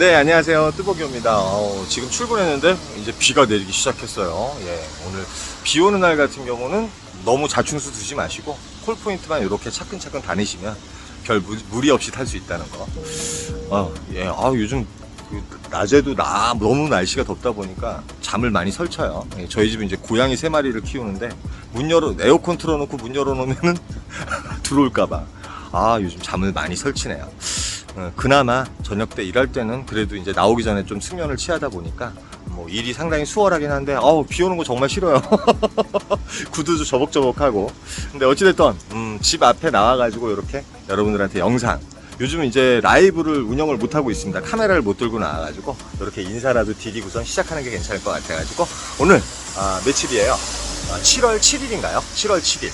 네, 안녕하세요. 뜨보기입니다. 지금 출근했는데 이제 비가 내리기 시작했어요. 예, 오늘 비 오는 날 같은 경우는 너무 자충수 두지 마시고 콜포인트만 이렇게 차근차근 다니시면 별 무리 없이 탈 수 있다는 거. 예, 요즘 낮에도 너무 날씨가 덥다 보니까 잠을 많이 설쳐요. 예, 저희 집은 이제 고양이 3마리를 키우는데 에어컨 틀어놓고 문 열어놓으면은 들어올까봐. 요즘 잠을 많이 설치네요. 그나마 저녁 때 일할 때는 그래도 이제 나오기 전에 좀 숙면을 취하다 보니까 뭐 일이 상당히 수월하긴 한데 비 오는 거 정말 싫어요. 구두도 저벅저벅하고. 근데 어찌됐든 집 앞에 나와가지고 이렇게 여러분들한테 영상, 요즘은 이제 라이브를 운영을 못하고 있습니다. 카메라를 못 들고 나와가지고 이렇게 인사라도 드리고선 시작하는 게 괜찮을 것 같아가지고 오늘 며칠이에요? 7월 7일인가요? 7월 7일.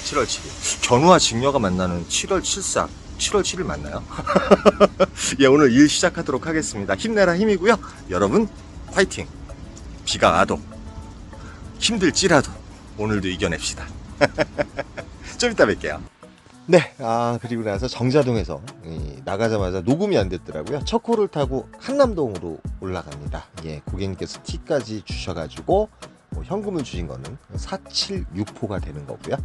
7월 7일. 견우와 직녀가 만나는 7월 7삭. 7월 7일 맞나요? 예, 오늘 일 시작하도록 하겠습니다. 힘내라 힘이고요. 여러분 화이팅. 비가 와도 힘들지라도 오늘도 이겨냅시다. 좀 이따 뵐게요. 네, 그리고 나서 정자동에서 나가자마자 녹음이 안 됐더라고요. 첫 콜을 타고 한남동으로 올라갑니다. 예, 고객님께서 티까지 주셔가지고 현금을 주신 거는 476포가 되는 거고요.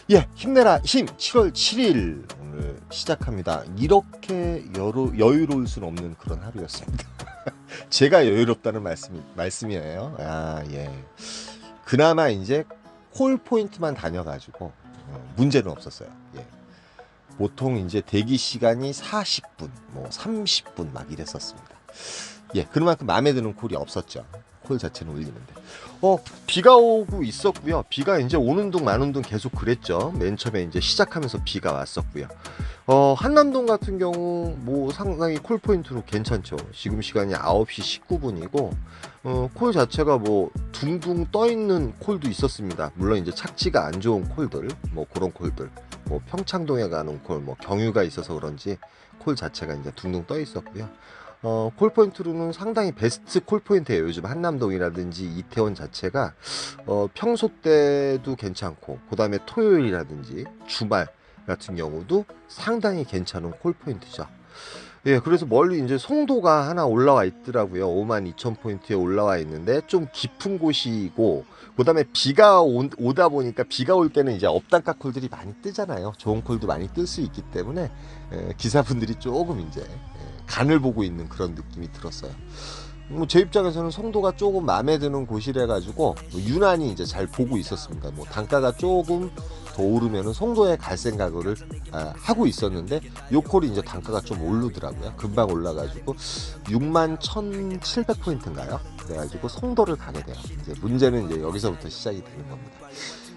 예, 힘내라 힘 7월 7일 오늘 시작합니다. 이렇게 여유로울 수는 없는 그런 하루였습니다. 제가 여유롭다는 말씀이에요. 예. 그나마 이제 콜 포인트만 다녀가지고 문제는 없었어요. 예. 보통 이제 대기 시간이 40분, 30분 막 이랬었습니다. 예, 그만큼 마음에 드는 콜이 없었죠. 콜 자체는 올리는데 비가 오고 있었고요. 비가 이제 오는 둥 마는 둥 계속 그랬죠. 맨 처음에 이제 시작하면서 비가 왔었고요. 한남동 같은 경우 상당히 콜 포인트로 괜찮죠. 지금 시간이 9시 19분이고 콜 자체가 둥둥 떠 있는 콜도 있었습니다. 물론 이제 착지가 안 좋은 콜들, 그런 콜들, 평창동에 가는 콜, 경유가 있어서 그런지 콜 자체가 이제 둥둥 떠 있었고요. 콜포인트로는 상당히 베스트 콜포인트예요. 요즘 한남동이라든지 이태원 자체가 평소 때도 괜찮고, 그 다음에 토요일이라든지 주말 같은 경우도 상당히 괜찮은 콜포인트죠. 예, 그래서 멀리 이제 송도가 하나 올라와 있더라고요. 52,000포인트에 올라와 있는데 좀 깊은 곳이고, 그 다음에 비가 오다 보니까 비가 올 때는 이제 업단가 콜들이 많이 뜨잖아요. 좋은 콜도 많이 뜰 수 있기 때문에 기사분들이 조금 이제 간을 보고 있는 그런 느낌이 들었어요. 제 입장에서는 송도가 조금 마음에 드는 곳이라 가지고 유난히 이제 잘 보고 있었습니다. 단가가 조금 더 오르면은 송도에 갈 생각을 하고 있었는데 요 콜이 이제 단가가 좀 오르더라고요. 금방 올라가지고 61,700포인트인가요? 그래가지고 송도를 가게 돼요. 이제 문제는 이제 여기서부터 시작이 되는 겁니다.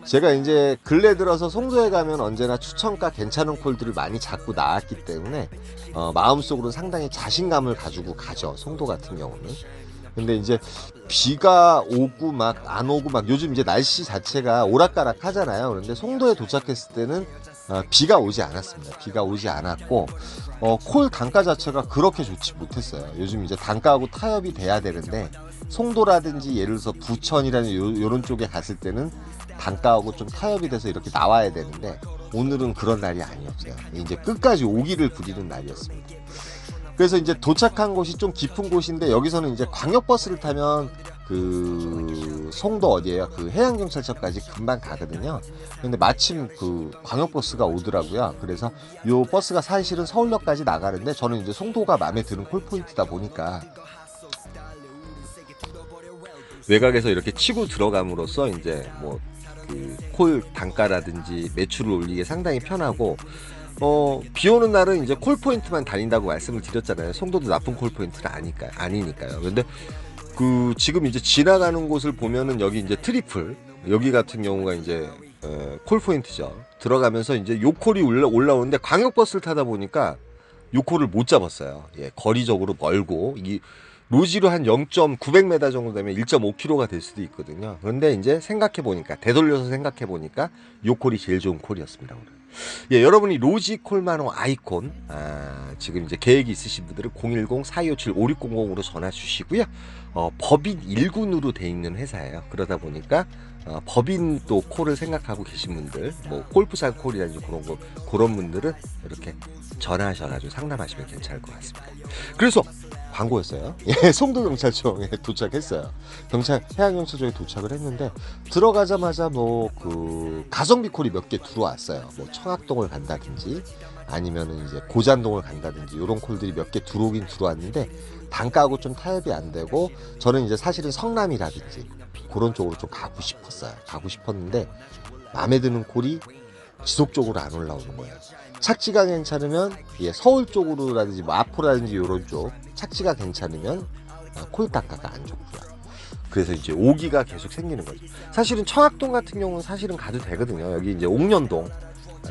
제가 이제 근래 들어서 송도에 가면 언제나 추천가 괜찮은 콜들을 많이 잡고 나왔기 때문에 마음속으로는 상당히 자신감을 가지고 가죠. 송도 같은 경우는. 근데 이제 비가 오고 막 안 오고 막 요즘 이제 날씨 자체가 오락가락 하잖아요. 그런데 송도에 도착했을 때는 비가 오지 않았습니다. 비가 오지 않았고 콜 단가 자체가 그렇게 좋지 못했어요. 요즘 이제 단가하고 타협이 돼야 되는데 송도라든지 예를 들어서 부천이라는 요런 쪽에 갔을 때는 단가하고 좀 타협이 돼서 이렇게 나와야 되는데 오늘은 그런 날이 아니었어요. 이제 끝까지 오기를 부리는 날이었습니다. 그래서 이제 도착한 곳이 좀 깊은 곳인데 여기서는 이제 광역버스를 타면 그 송도 어디에요? 그 해양경찰서까지 금방 가거든요. 근데 마침 그 광역버스가 오더라고요. 그래서 요 버스가 사실은 서울역까지 나가는데 저는 이제 송도가 마음에 드는 콜포인트다 보니까 외곽에서 이렇게 치고 들어감으로써 이제 그 콜 단가라든지 매출을 올리기에 상당히 편하고 비 오는 날은 이제 콜포인트만 다닌다고 말씀을 드렸잖아요. 송도도 나쁜 콜포인트는 아니니까요. 근데 지금 이제 지나가는 곳을 보면은 여기 이제 트리플, 여기 같은 경우가 이제 콜포인트죠. 들어가면서 이제 요 콜이 올라오는데 광역버스를 타다 보니까 요 콜을 못 잡았어요. 예, 거리적으로 멀고 로지로 한 0.900m 정도 되면 1.5km가 될 수도 있거든요. 그런데 이제 되돌려서 생각해 보니까 요 콜이 제일 좋은 콜이었습니다. 오늘. 예, 여러분이 로지 콜만호 아이콘 지금 이제 계획이 있으신 분들은 010-4257-5600으로 전화 주시고요. 법인 1군으로 돼 있는 회사예요. 그러다 보니까 법인 또 콜을 생각하고 계신 분들, 골프산 콜이라든지 그런 분들은 이렇게 전화하셔가지고 상담하시면 괜찮을 것 같습니다. 그래서 광고였어요. 예, 송도경찰청에 도착했어요. 해양경찰청에 도착을 했는데, 들어가자마자 뭐 그 가성비 콜이 몇 개 들어왔어요. 뭐 청학동을 간다든지 아니면은 이제 고잔동을 간다든지 이런 콜들이 몇 개 들어오긴 들어왔는데, 단가하고 좀 타협이 안 되고, 저는 이제 사실은 성남이라든지 그런 쪽으로 좀 가고 싶었어요. 가고 싶었는데 마음에 드는 콜이 지속적으로 안 올라오는 거예요. 착지가 괜찮으면, 예, 서울 쪽으로라든지 마포라든지 이런 쪽 착지가 괜찮으면 콜 단가가 안 좋고요. 그래서 이제 오기가 계속 생기는 거죠. 사실은 청학동 같은 경우는 사실은 가도 되거든요. 여기 이제 옥년동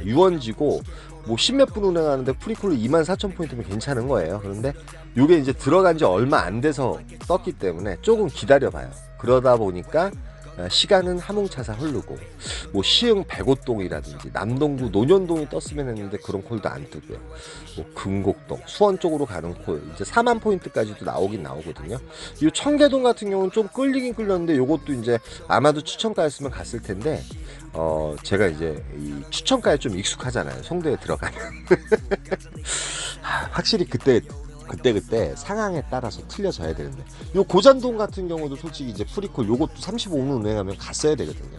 유원지고 뭐 10몇 분 운행하는데 프리콜로 24,000포인트면 괜찮은 거예요. 그런데 이게 이제 들어간 지 얼마 안 돼서 떴기 때문에 조금 기다려봐요. 그러다 보니까 시간은 화물차사 흐르고, 뭐 시흥 백오동이라든지 남동구 논현동이 떴으면 했는데 그런 콜도 안 뜨고요. 뭐 금곡동 수원 쪽으로 가는 콜 이제 4만 포인트까지도 나오긴 나오거든요. 이 청계동 같은 경우는 좀 끌리긴 끌렸는데, 요것도 이제 아마도 추천가였으면 갔을 텐데, 제가 이제 이 추천가에 좀 익숙하잖아요. 송도에 들어가면. 확실히 그때 상황에 따라서 틀려져야 되는데, 요 고잔동 같은 경우도 솔직히 이제 프리콜 요것도 35분 운행하면 갔어야 되거든요.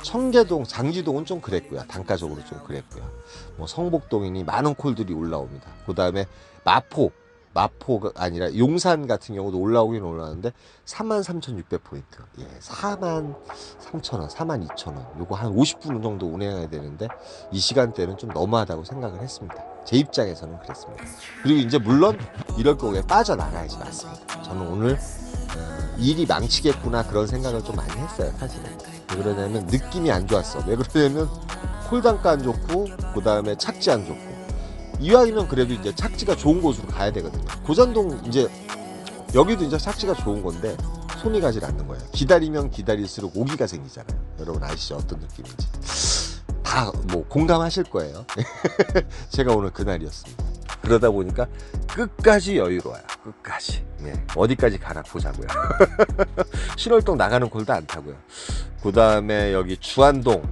청계동, 장지동은 좀 그랬고요. 단가적으로 좀 그랬고요. 뭐 성복동이니 많은 콜들이 올라옵니다. 그 다음에 마포가 아니라 용산 같은 경우도 올라오긴 올라왔는데 33,600포인트. 예, 43,000원, 42,000원. 요거 한 50분 정도 운행해야 되는데 이 시간대는 좀 너무하다고 생각을 했습니다. 제 입장에서는 그랬습니다. 그리고 이제 물론 이럴 거에 빠져나가야지 맞습니다. 저는 오늘 일이 망치겠구나 그런 생각을 좀 많이 했어요. 사실은. 왜 그러냐면 느낌이 안 좋았어. 왜 그러냐면 콜단가 안 좋고, 그 다음에 착지 안 좋고. 이왕이면 그래도 이제 착지가 좋은 곳으로 가야 되거든요. 고잔동 이제 여기도 이제 착지가 좋은 건데 손이 가질 않는 거예요. 기다리면 기다릴수록 오기가 생기잖아요. 여러분 아시죠? 어떤 느낌인지. 다 뭐 공감하실 거예요. 제가 오늘 그날이었습니다. 그러다 보니까 끝까지 여유로워요. 끝까지. 네. 어디까지 가나 보자고요. 신월동 나가는 콜도 안 타고요. 그 다음에 여기 주안동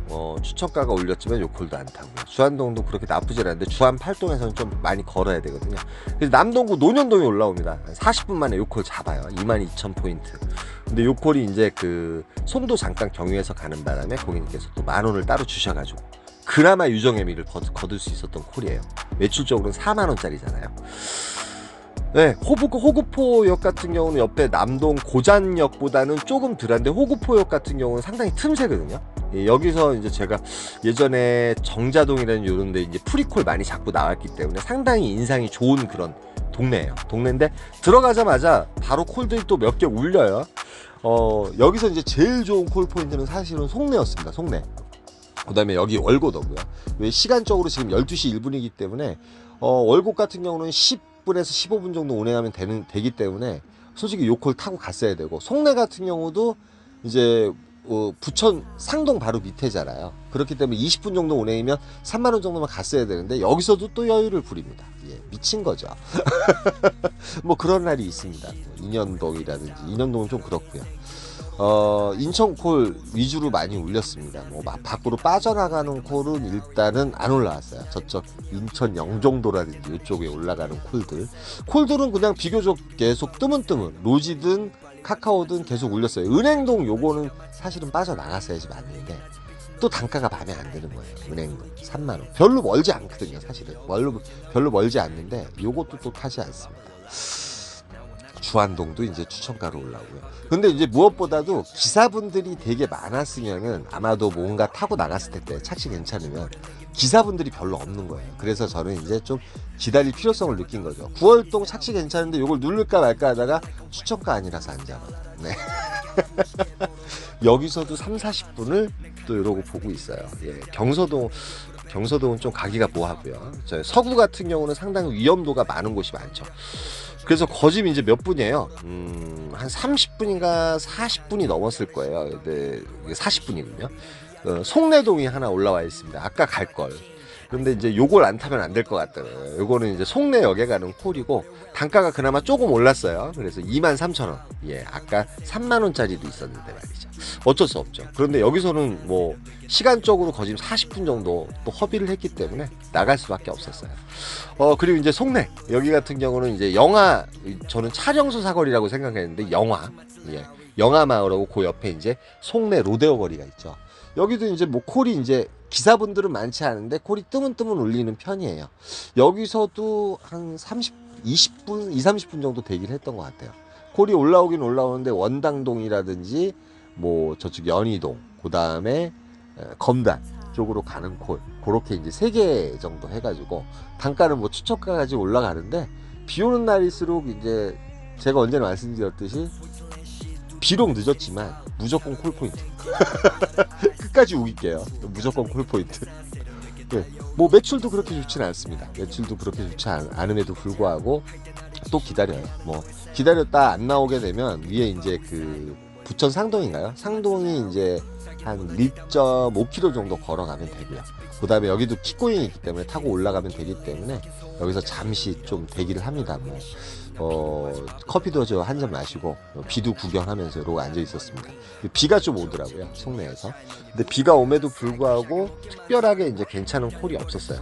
추천가가 올렸지만 요 콜도 안 타고요. 주안동도 그렇게 나쁘지 않은데 주안 8동에서는 좀 많이 걸어야 되거든요. 그래서 남동구 논현동이 올라옵니다. 40분 만에 요 콜 잡아요. 22,000포인트. 근데 요 콜이 이제 그 송도 잠깐 경유해서 가는 바람에 고객님께서 또 10,000원을 따로 주셔가지고 그나마 유정의미를 거둘 수 있었던 콜이에요. 매출적으로는 4만원짜리잖아요. 네, 호구포역 같은 경우는 옆에 남동 고잔역보다는 조금 덜한데, 호구포역 같은 경우는 상당히 틈새거든요. 예, 여기서 이제 제가 예전에 정자동이라는 요런데 이제 프리콜 많이 잡고 나왔기 때문에 상당히 인상이 좋은 그런 동네예요. 동네인데 들어가자마자 바로 콜들이 또 몇 개 울려요. 여기서 이제 제일 좋은 콜 포인트는 사실은 송내였습니다. 송내. 그 다음에 여기 월곶도고요. 왜 시간적으로 지금 12시 1분이기 때문에 월곶 같은 경우는 10분에서 15분 정도 운행하면 되기 때문에 솔직히 요 콜 타고 갔어야 되고, 송내 같은 경우도 이제 부천 상동 바로 밑에잖아요. 그렇기 때문에 20분 정도 운행이면 3만원 정도만 갔어야 되는데 여기서도 또 여유를 부립니다. 예, 미친 거죠. 뭐 그런 날이 있습니다. 인현동이라든지, 인현동은 좀 그렇고요. 인천콜 위주로 많이 울렸습니다. 뭐 밖으로 빠져나가는 콜은 일단은 안 올라왔어요. 저쪽 인천 영종도라든지 이쪽에 올라가는 콜들은 그냥 비교적 계속 뜨문뜨문 로지든 카카오든 계속 울렸어요. 은행동 요거는 사실은 빠져나갔어야지 맞는데 또 단가가 마음에 안 드는 거예요. 은행동 3만원 별로 멀지 않거든요. 사실은 별로 멀지 않는데 요것도 또 타지 않습니다. 주안동도 이제 추천가로 올라오고요. 근데 이제 무엇보다도 기사분들이 되게 많았으면은 아마도 뭔가 타고 나갔을 때 착시 괜찮으면 기사분들이 별로 없는 거예요. 그래서 저는 이제 좀 기다릴 필요성을 느낀 거죠. 9월동 착시 괜찮은데 이걸 누를까 말까 하다가 추천가 아니라서 안 잡아요. 네. 여기서도 3, 40분을 또 이러고 보고 있어요. 예, 경서동은 좀 가기가 뭐하고요. 서구 같은 경우는 상당히 위험도가 많은 곳이 많죠. 그래서 거짐이 이제 몇 분이에요? 한 30분인가 40분이 넘었을 거예요. 네, 40분이군요. 송내동이 하나 올라와 있습니다. 아까 갈 걸. 그런데 이제 요걸 안 타면 안 될 것 같더라고요. 요거는 이제 송내역에 가는 콜이고 단가가 그나마 조금 올랐어요. 그래서 23,000원. 예, 아까 3만원짜리도 있었는데 말이죠. 어쩔 수 없죠. 그런데 여기서는 뭐 시간적으로 거의 40분 정도 또 허비를 했기 때문에 나갈 수밖에 없었어요. 그리고 이제 송내 여기 같은 경우는 이제 영화, 저는 촬영소 사거리라고 생각했는데 영화, 예, 영화 마을하고 그 옆에 이제 송내 로데오 거리가 있죠. 여기도 이제 뭐 콜이 이제 기사분들은 많지 않은데 콜이 뜨문뜨문 울리는 편이에요. 여기서도 한 20분, 30분 정도 대기를 했던 것 같아요. 콜이 올라오긴 올라오는데 원당동이라든지 뭐 저쪽 연희동, 그 다음에 검단 쪽으로 가는 콜, 그렇게 이제 3개 정도 해가지고 단가는 뭐 추천가까지 올라가는데 비 오는 날일수록 이제 제가 언제나 말씀드렸듯이 비록 늦었지만 무조건 콜포인트. 끝까지 우길게요. 무조건 콜포인트. 네, 뭐 매출도 그렇게 좋지는 않습니다. 매출도 그렇게 좋지 않음에도 불구하고 또 기다려요. 뭐 기다렸다 안 나오게 되면 위에 이제 그 부천 상동인가요? 상동이 이제 한 1.5km 정도 걸어가면 되고요. 그 다음에 여기도 킥고잉이 있기 때문에 타고 올라가면 되기 때문에 여기서 잠시 좀 대기를 합니다. 커피도 한 잔 마시고 비도 구경하면서 이러고 앉아 있었습니다. 비가 좀 오더라고요, 송내에서. 근데 비가 옴에도 불구하고 특별하게 이제 괜찮은 콜이 없었어요.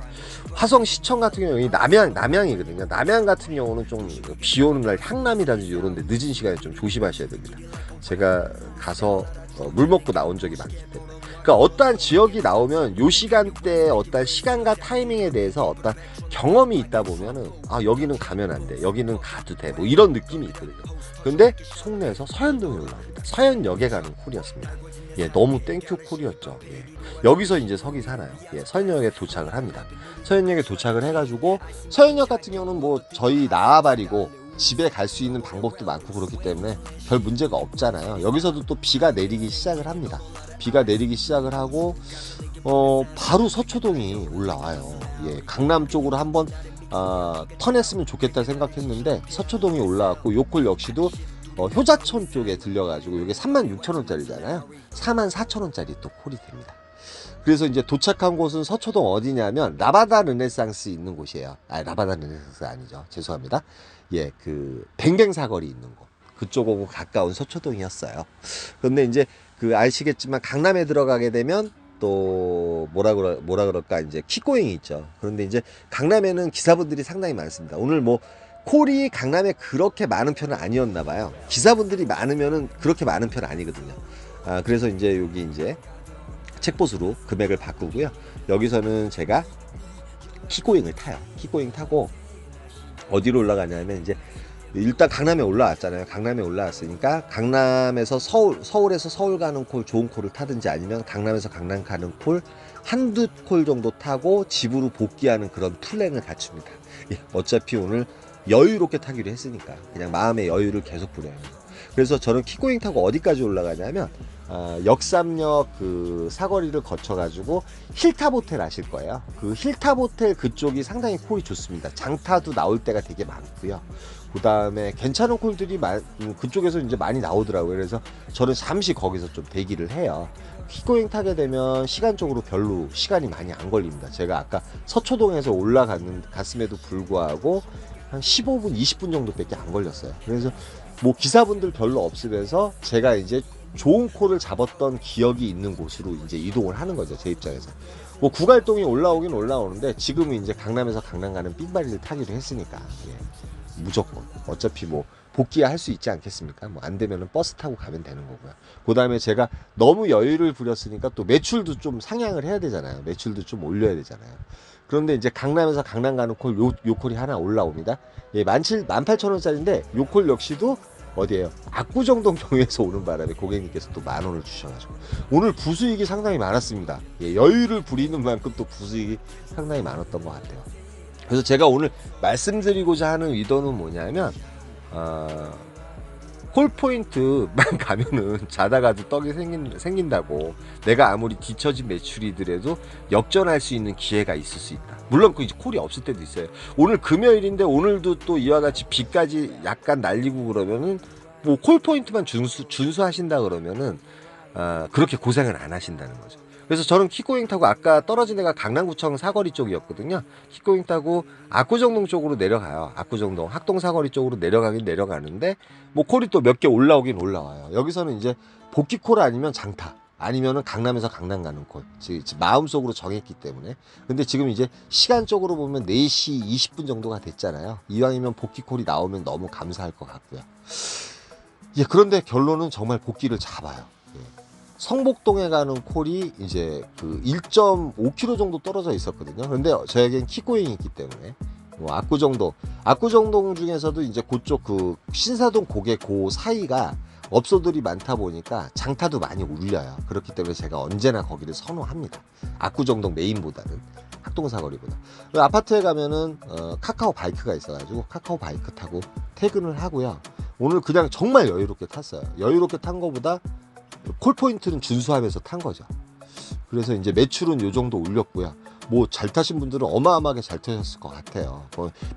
화성시청 같은 경우는 남양이거든요. 남양 같은 경우는 좀 비 오는 날 향남이라든지 이런 데 늦은 시간에 좀 조심하셔야 됩니다. 제가 가서 물 먹고 나온 적이 많기 때문에. 그러니까 어떠한 지역이 나오면 요 시간대에 어떠한 시간과 타이밍에 대해서 어떠한 경험이 있다 보면은 여기는 가면 안 돼, 여기는 가도 돼, 뭐 이런 느낌이 있거든요. 근데 송내에서 서현동에 올라옵니다. 서현역에 가는 콜이었습니다. 예, 너무 땡큐 콜이었죠. 예. 여기서 이제 석이 사나요? 예, 서현역에 도착을 합니다. 서현역에 도착을 해가지고 서현역 같은 경우는 뭐 저희 나와버리고 집에 갈 수 있는 방법도 많고 그렇기 때문에 별 문제가 없잖아요. 여기서도 또 비가 내리기 시작을 합니다. 비가 내리기 시작을 하고 바로 서초동이 올라와요. 예, 강남 쪽으로 한번 턴했으면 좋겠다 생각했는데 서초동이 올라왔고 요콜 역시도 효자촌 쪽에 들려가지고 이게 36,000원짜리잖아요. 44,000원짜리 또 콜이 됩니다. 그래서 이제 도착한 곳은 서초동 어디냐면 라바다 르네상스 있는 곳이에요. 라바다 르네상스 아니죠. 죄송합니다. 예, 그 뱅뱅 사거리 있는 곳. 그쪽하고 가까운 서초동이었어요. 그런데 이제 그 아시겠지만 강남에 들어가게 되면 또 뭐라 그럴까 이제 킥고잉이 있죠. 그런데 이제 강남에는 기사분들이 상당히 많습니다. 오늘 뭐 콜이 강남에 그렇게 많은 편은 아니었나 봐요. 기사분들이 많으면은 그렇게 많은 편은 아니거든요. 그래서 이제 여기 이제 책봇으로 금액을 바꾸고요. 여기서는 제가 킥고잉을 타요. 킥고잉 타고 어디로 올라가냐면 이제 일단 강남에 올라왔잖아요. 강남에 올라왔으니까 강남에서 서울에서 서울 가는 콜, 좋은 콜을 타든지 아니면 강남에서 강남 가는 콜 한두 콜 정도 타고 집으로 복귀하는 그런 플랜을 갖춥니다. 예, 어차피 오늘 여유롭게 타기로 했으니까 그냥 마음의 여유를 계속 부려요. 그래서 저는 킥고잉 타고 어디까지 올라가냐면 역삼역 그 사거리를 거쳐가지고 힐탑 호텔 아실 거예요. 그 힐탑 호텔 그쪽이 상당히 콜이 좋습니다. 장타도 나올 때가 되게 많고요. 그 다음에 괜찮은 콜들이 그쪽에서 이제 많이 나오더라고요. 그래서 저는 잠시 거기서 좀 대기를 해요. 킥고잉 타게 되면 시간적으로 별로 시간이 많이 안 걸립니다. 제가 아까 서초동에서 갔음에도 불구하고 한 15분, 20분 정도밖에 안 걸렸어요. 그래서 뭐 기사분들 별로 없으면서 제가 이제 좋은 콜을 잡았던 기억이 있는 곳으로 이제 이동을 하는 거죠. 제 입장에서. 뭐 구갈동이 올라오긴 올라오는데 지금은 이제 강남에서 강남 가는 삥바리를 타기로 했으니까. 예. 무조건 어차피 뭐 복귀할 수 있지 않겠습니까? 뭐 안 되면은 버스 타고 가면 되는 거고요. 그 다음에 제가 너무 여유를 부렸으니까 또 매출도 좀 상향을 해야 되잖아요. 매출도 좀 올려야 되잖아요. 그런데 이제 강남에서 강남 가는 콜, 요 콜이 하나 올라옵니다. 예, 18,000원짜리인데 요 콜 역시도 어디에요? 압구정동 경유에서 오는 바람에 고객님께서 또 10,000원을 주셔가지고 오늘 부수익이 상당히 많았습니다. 예, 여유를 부리는 만큼 또 부수익이 상당히 많았던 것 같아요. 그래서 제가 오늘 말씀드리고자 하는 의도는 뭐냐면 콜포인트만 가면은 자다가도 떡이 생긴다고 내가 아무리 뒤처진 매출이더라도 역전할 수 있는 기회가 있을 수 있다. 물론 그 이제 콜이 없을 때도 있어요. 오늘 금요일인데 오늘도 또 이와 같이 비까지 약간 날리고 그러면은 뭐 콜포인트만 준수하신다 그러면은 그렇게 고생을 안 하신다는 거죠. 그래서 저는 킥고잉 타고 아까 떨어진 데가 강남구청 사거리 쪽이었거든요. 킥고잉 타고 압구정동 쪽으로 내려가요. 압구정동 학동 사거리 쪽으로 내려가긴 내려가는데 뭐 콜이 또 몇 개 올라오긴 올라와요. 여기서는 이제 복귀 콜 아니면 장타, 아니면은 강남에서 강남 가는 콜 마음속으로 정했기 때문에. 근데 지금 이제 시간적으로 보면 4시 20분 정도가 됐잖아요. 이왕이면 복귀 콜이 나오면 너무 감사할 것 같고요. 예, 그런데 결론은 정말 복귀를 잡아요. 예. 성복동에 가는 콜이 이제 그 1.5km 정도 떨어져 있었거든요. 그런데 저에겐 킥고잉이 있기 때문에 뭐 압구정동 중에서도 이제 그쪽 그 신사동 고개 그 사이가 업소들이 많다 보니까 장타도 많이 울려요. 그렇기 때문에 제가 언제나 거기를 선호합니다. 압구정동 메인보다는 학동사거리보다. 아파트에 가면은 카카오 바이크가 있어가지고 카카오 바이크 타고 퇴근을 하고요. 오늘 그냥 정말 여유롭게 탔어요. 여유롭게 탄 거보다 콜포인트는 준수하면서 탄 거죠. 그래서 이제 매출은 요 정도 올렸고요. 뭐 잘 타신 분들은 어마어마하게 잘 타셨을 것 같아요.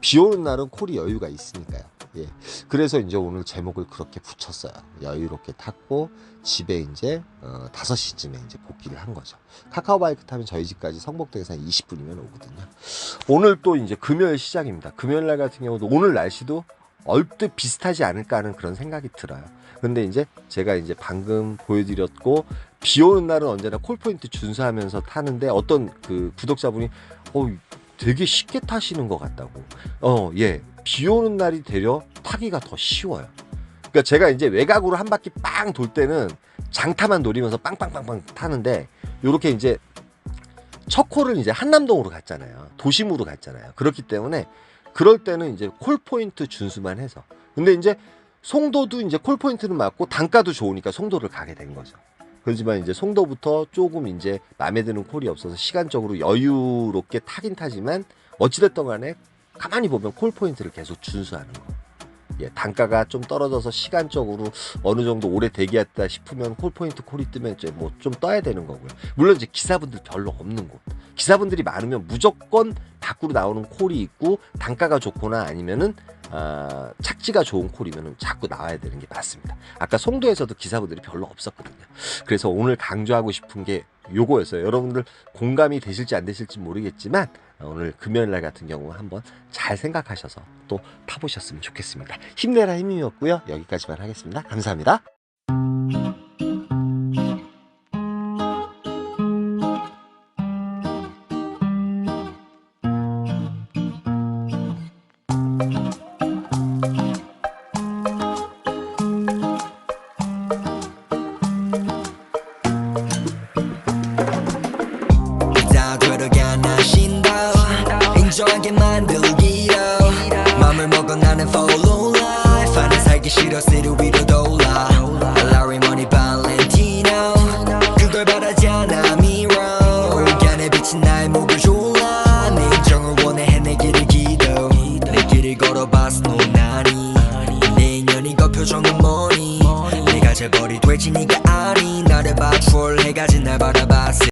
비 오는 날은 콜이 여유가 있으니까요. 예. 그래서 이제 오늘 제목을 그렇게 붙였어요. 여유롭게 탔고 집에 이제 5시쯤에 이제 복귀를 한 거죠. 카카오바이크 타면 저희 집까지 성복동에서 한 20분이면 오거든요. 오늘 또 이제 금요일 시작입니다. 금요일 날 같은 경우도 오늘 날씨도 얼뜻 비슷하지 않을까 하는 그런 생각이 들어요. 근데 이제 제가 이제 방금 보여드렸고 비 오는 날은 언제나 콜포인트 준수하면서 타는데 어떤 그 구독자분이 되게 쉽게 타시는 것 같다고. 예. 비 오는 날이 되려 타기가 더 쉬워요. 그러니까 제가 이제 외곽으로 한 바퀴 빵 돌 때는 장타만 노리면서 빵빵빵빵 타는데 요렇게 이제 첫 콜을 이제 한남동으로 갔잖아요. 도심으로 갔잖아요. 그렇기 때문에 그럴 때는 이제 콜포인트 준수만 해서. 근데 이제 송도도 이제 콜포인트는 맞고 단가도 좋으니까 송도를 가게 된 거죠. 그렇지만 이제 송도부터 조금 이제 마음에 드는 콜이 없어서 시간적으로 여유롭게 타긴 타지만 어찌됐든 간에 가만히 보면 콜포인트를 계속 준수하는 거. 예, 단가가 좀 떨어져서 시간적으로 어느 정도 오래 대기했다 싶으면 콜포인트 콜이 뜨면 이제 뭐 좀 떠야 되는 거고요. 물론 이제 기사분들 별로 없는 곳. 기사분들이 많으면 무조건 밖으로 나오는 콜이 있고 단가가 좋거나 아니면은 착지가 좋은 콜이면은 자꾸 나와야 되는 게 맞습니다. 아까 송도에서도 기사분들이 별로 없었거든요. 그래서 오늘 강조하고 싶은 게 요거였어요. 여러분들 공감이 되실지 안 되실지 모르겠지만 오늘 금요일 날 같은 경우 한번 잘 생각하셔서 또 타보셨으면 좋겠습니다. 힘내라 힘이었고요. 여기까지만 하겠습니다. 감사합니다. 인정하게 만들기로 맘을 먹어 나는 follow life 아니 살기 싫어 city 위로 돌아 Larry Money Valentino 그걸 바라지 않아 mirror 안에 비친 나의 목을 졸라 내 인정을 원해 해내기를 기도 내 길을 걸어봤어 노나니 내 인연이 그 표정은 뭐니 내가 재벌이 될지 네가 아니 나를 봐 troll 해가지 날 바라봤어